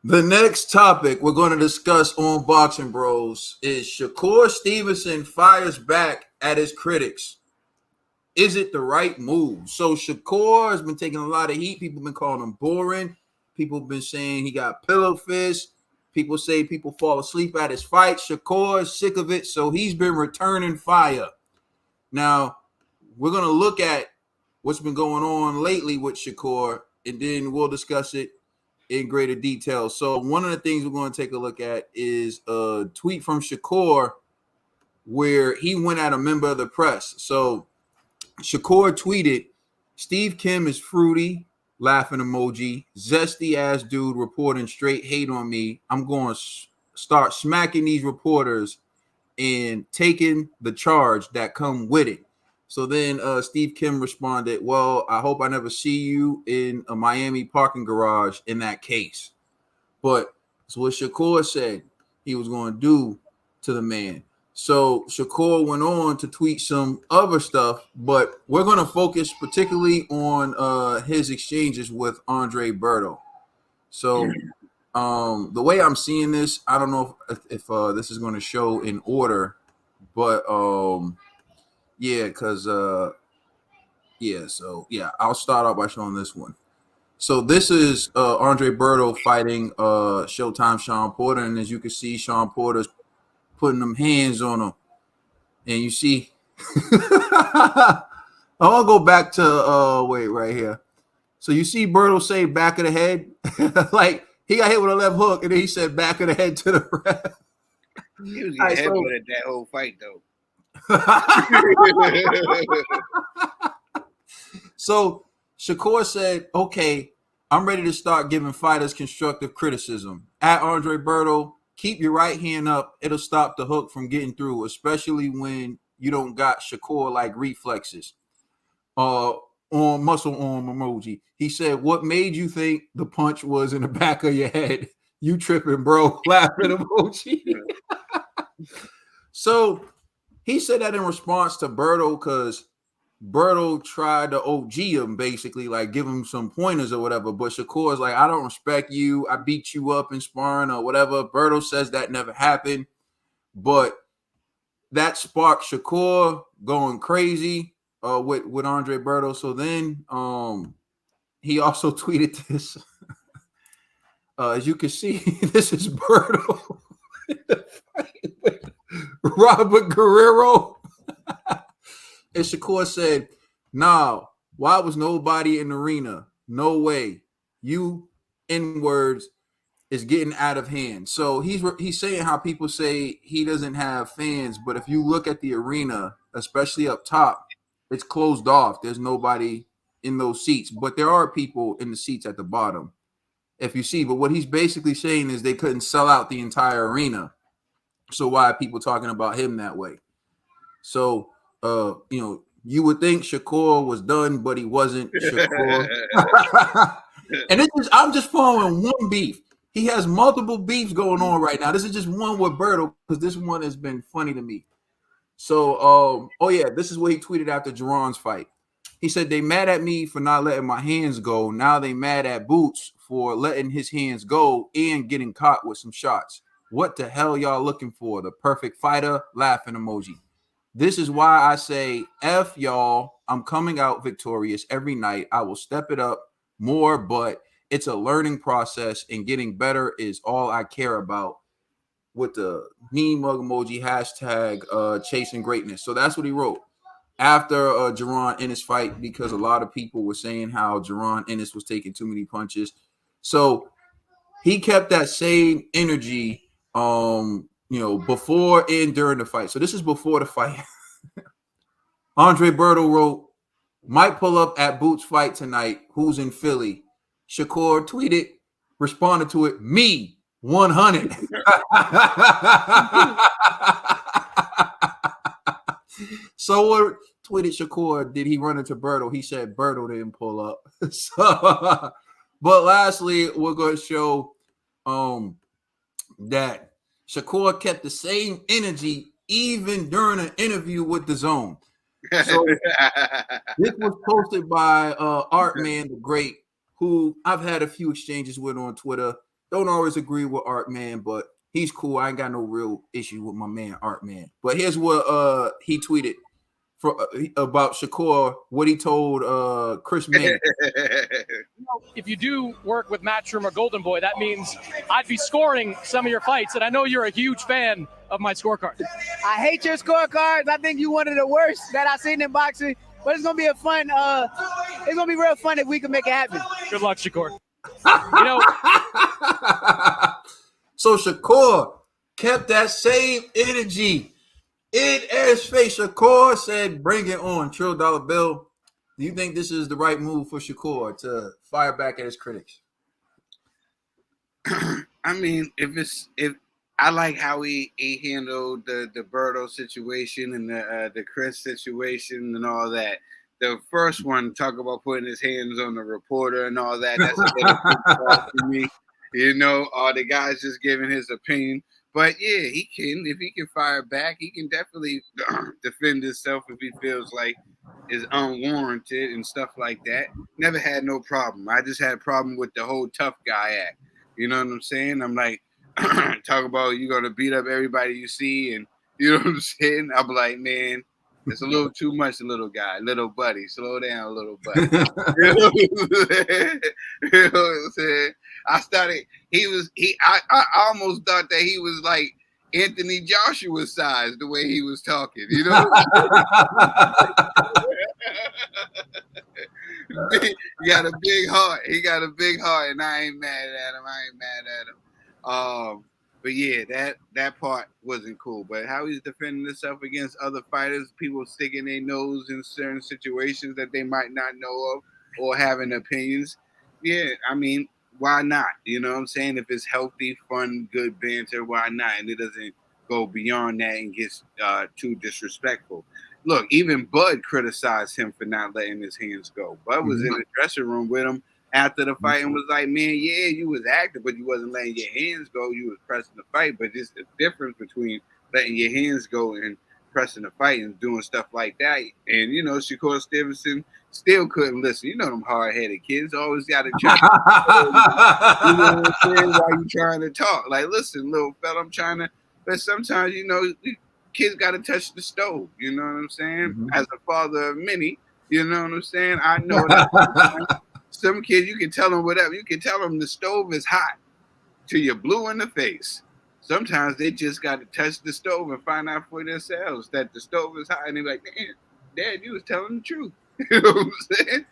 The next topic we're going to discuss on Boxing Bros is Shakur Stevenson fires back at his critics. Is it the right move? So Shakur has been taking a lot of heat. People have been calling him boring. People have been saying he got pillow fists. People say people fall asleep at his fight. Shakur is sick of it, so he's been returning fire. Now, we're going to look at what's been going on lately with Shakur, and then we'll discuss it in greater detail. So one of the things we're going to take a look at is a tweet from Shakur where he went at a member of the press. So Shakur tweeted, Steve Kim is fruity, laughing emoji, zesty ass dude reporting straight hate on me. I'm going to start smacking these reporters and taking the charge that come with it. So then Steve Kim responded, well, I hope I never see you in a Miami parking garage in that case. But it's what Shakur said he was going to do to the man. So Shakur went on to tweet some other stuff, but we're going to focus particularly on his exchanges with Andre Berto. So the way I'm seeing this, I don't know if this is going to show in order, but yeah, because I'll start out by showing this one. So this is Andre Berto fighting Showtime Sean Porter, and as you can see, Sean Porter's putting them hands on him, and you see, I'll go back to wait right here. So you see Berto say back of the head, like he got hit with a left hook, and then he said back of the head to the ref. He was getting headbutted that whole fight, though. So Shakur said, okay, I'm ready to start giving fighters constructive criticism. At Andre Berto, keep your right hand up. It'll stop the hook from getting through, especially when you don't got Shakur-like reflexes. On muscle arm emoji. He said, what made you think the punch was in the back of your head? You tripping, bro. Laughing emoji. So he said that in response to Berto because Berto tried to OG him, basically, like give him some pointers or whatever. But Shakur's like, I don't respect you. I beat you up in sparring or whatever. Berto says that never happened. But that sparked Shakur going crazy with Andre Berto. So then he also tweeted this. As you can see, this is Berto with Robert Guerrero. And Shakur said, nah, why was nobody in the arena? No way. You N-words is getting out of hand. So he's saying how people say he doesn't have fans, but if you look at the arena, especially up top, it's closed off. There's nobody in those seats, but there are people in the seats at the bottom, if you see. But what he's basically saying is they couldn't sell out the entire arena. So why are people talking about him that way? So, you would think Shakur was done, but he wasn't. Shakur. And I'm just following one beef. He has multiple beefs going on right now. This is just one with Berto because this one has been funny to me. So, this is what he tweeted after Jerron's fight. He said, they mad at me for not letting my hands go. Now they mad at Boots for letting his hands go and getting caught with some shots. What the hell y'all looking for? The perfect fighter? Laughing emoji. This is why I say, F y'all, I'm coming out victorious every night. I will step it up more, but it's a learning process, and getting better is all I care about. With the knee mug emoji, hashtag chasing greatness. So that's what he wrote after Jerron Ennis fight, because a lot of people were saying how Jerron Ennis was taking too many punches. So he kept that same energy, before and during the fight. So this is before the fight. Andre Berto wrote, might pull up at Boots fight tonight. Who's in Philly? Shakur tweeted, responded to it, me, 100. So what tweeted Shakur? Did he run into Berto? He said Berto didn't pull up. But lastly, we're going to show that Shakur kept the same energy even during an interview with The Zone. So this was posted by Art Man the Great, who I've had a few exchanges with on Twitter. Don't always agree with Art Man, but he's cool. I ain't got no real issue with my man Art Man. But here's what he tweeted about Shakur, what he told Chris Manning. If you do work with Matchroom or Golden Boy, that means I'd be scoring some of your fights, and I know you're a huge fan of my scorecard. I hate your scorecards. I think you one of the worst that I've seen in boxing. But it's gonna be it's gonna be real fun if we can make it happen. Good luck, Shakur. So Shakur kept that same energy in Ed's face. Shakur said, "Bring it on, Trill Dollar Bill." Do you think this is the right move for Shakur to fire back at his critics? I mean, if I like how he handled the Berto situation and the Chris situation and all that. The first one, talk about putting his hands on the reporter and all that. That's a little to me, the guy's just giving his opinion. But yeah, if he can fire back, he can definitely defend himself if he feels like is unwarranted and stuff like that. Never had no problem. I just had a problem with the whole tough guy act. You know what I'm saying? I'm like, talk about you're gonna beat up everybody you see, and you know what I'm saying? I'm like, man, it's a little too much, little guy, little buddy. Slow down, little buddy. You know what I'm saying? I almost thought that he was like Anthony Joshua size the way he was talking, you know? He got a big heart. He got a big heart, and I ain't mad at him. But yeah, that part wasn't cool. But how he's defending himself against other fighters, people sticking their nose in certain situations that they might not know of or having opinions. Yeah, I mean, why not? You know what I'm saying? If it's healthy, fun, good banter, why not? And it doesn't go beyond that and gets too disrespectful. Look, even Bud criticized him for not letting his hands go. Bud was in the dressing room with him after the fight and was like, man, yeah, you was active, but you wasn't letting your hands go. You was pressing the fight. But there's a difference between letting your hands go and pressing the fight and doing stuff like that. And, Shakur Stevenson still couldn't listen. You know them hard-headed kids always got to try. You know what I'm saying? Why you trying to talk? Like, listen, little fella, I'm trying to. But sometimes, kids got to touch the stove. You know what I'm saying? As a father of many, you know what I'm saying? I know that some kids, you can tell them whatever. You can tell them the stove is hot till you're blue in the face. Sometimes they just got to touch the stove and find out for themselves that the stove is hot. And they're like, man, Dad, you was telling the truth. You know what I'm saying?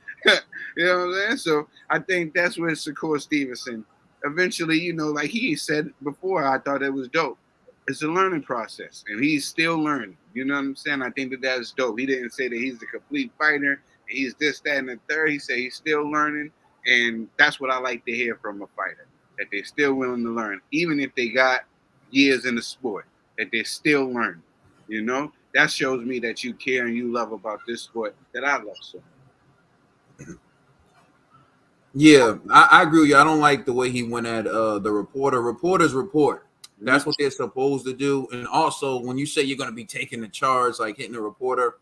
You know what I'm saying? So I think that's where Shakur Stevenson eventually, like he said before, I thought it was dope. It's a learning process, and he's still learning. You know what I'm saying? I think that's dope. He didn't say that he's a complete fighter, and he's this, that, and the third. He said he's still learning, and that's what I like to hear from a fighter, that they're still willing to learn, even if they got years in the sport, that they're still learning. That shows me that you care and you love about this sport that I love so. Yeah, I agree with you. I don't like the way he went at the reporter. Reporters report. That's what they're supposed to do. And also, when you say you're going to be taking the charge, like hitting the reporter,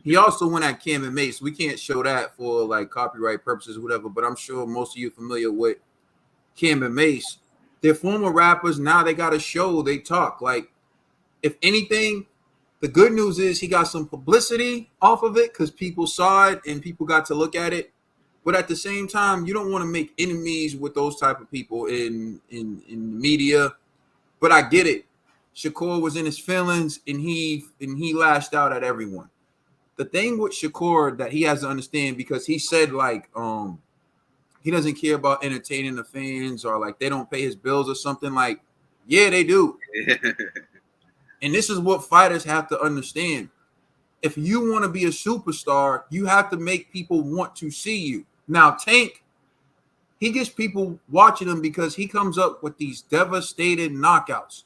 he also went at Cam and Mace. We can't show that for like copyright purposes or whatever, but I'm sure most of you are familiar with Cam and Mace. They're former rappers. Now they got a show. They talk. Like, if anything, the good news is he got some publicity off of it because people saw it and people got to look at it. But at the same time, you don't want to make enemies with those type of people in the media. But I get it. Shakur was in his feelings and he lashed out at everyone. The thing with Shakur that he has to understand, because he said like he doesn't care about entertaining the fans or like they don't pay his bills or something, like, yeah, they do. And this is what fighters have to understand. If you want to be a superstar, you have to make people want to see you. Now, Tank, he gets people watching him because he comes up with these devastating knockouts,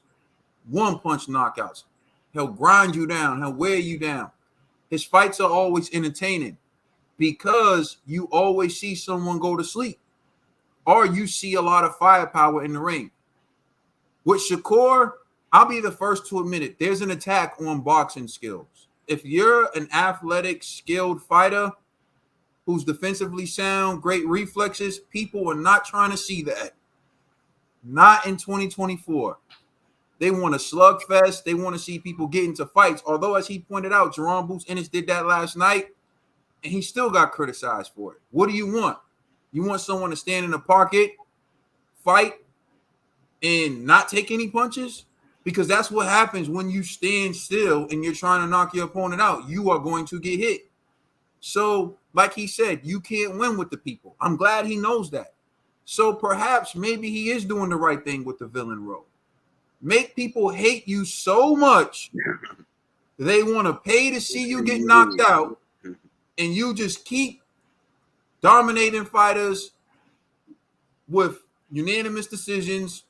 one-punch knockouts. He'll grind you down. He'll wear you down. His fights are always entertaining because you always see someone go to sleep or you see a lot of firepower in the ring. With Shakur, I'll be the first to admit it. There's an attack on boxing skills. If you're an athletic, skilled fighter who's defensively sound, great reflexes, people are not trying to see that. Not in 2024. They want a slugfest. They want to see people get into fights. Although, as he pointed out, Jerome Boots Ennis did that last night, and he still got criticized for it. What do you want? You want someone to stand in the pocket, fight, and not take any punches? Because that's what happens when you stand still and you're trying to knock your opponent out. You are going to get hit. So, like he said, you can't win with the people. I'm glad he knows that. So perhaps maybe he is doing the right thing with the villain role. Make people hate you so much they want to pay to see you get knocked out, and you just keep dominating fighters with unanimous decisions,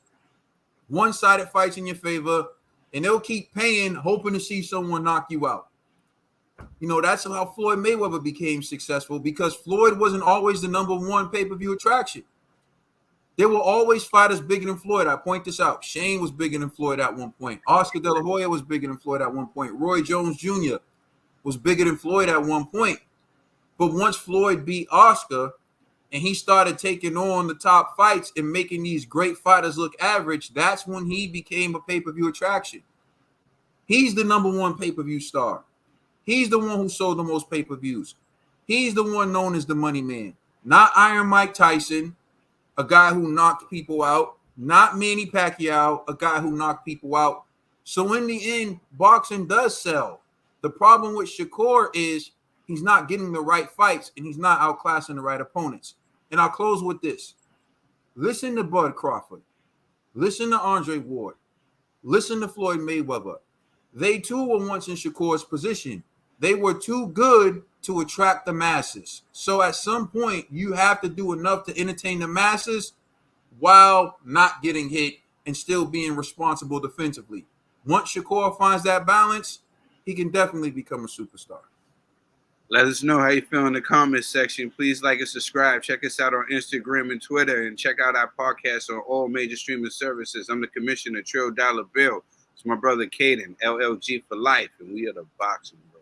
one-sided fights in your favor, and they'll keep paying, hoping to see someone knock you out. You know, that's how Floyd Mayweather became successful, because Floyd wasn't always the number one pay-per-view attraction. There were always fighters bigger than Floyd. I point this out. Shane was bigger than Floyd at one point. Oscar De La Hoya was bigger than Floyd at one point. Roy Jones Jr. was bigger than Floyd at one point. But once Floyd beat Oscar and he started taking on the top fights and making these great fighters look average, that's when he became a pay-per-view attraction. He's the number one pay-per-view star. He's the one who sold the most pay-per-views. He's the one known as the money man. Not Iron Mike Tyson, a guy who knocked people out. Not Manny Pacquiao, a guy who knocked people out. So in the end, boxing does sell. The problem with Shakur is he's not getting the right fights and he's not outclassing the right opponents. And I'll close with this. Listen to Bud Crawford. Listen to Andre Ward. Listen to Floyd Mayweather. They too were once in Shakur's position. They were too good to attract the masses. So at some point, you have to do enough to entertain the masses while not getting hit and still being responsible defensively. Once Shakur finds that balance, he can definitely become a superstar. Let us know how you feel in the comments section. Please like and subscribe. Check us out on Instagram and Twitter, and check out our podcast on all major streaming services. I'm the Commissioner, Trill Dollar Bill. It's my brother Caden, LLG for life, and we are the Boxing Bros.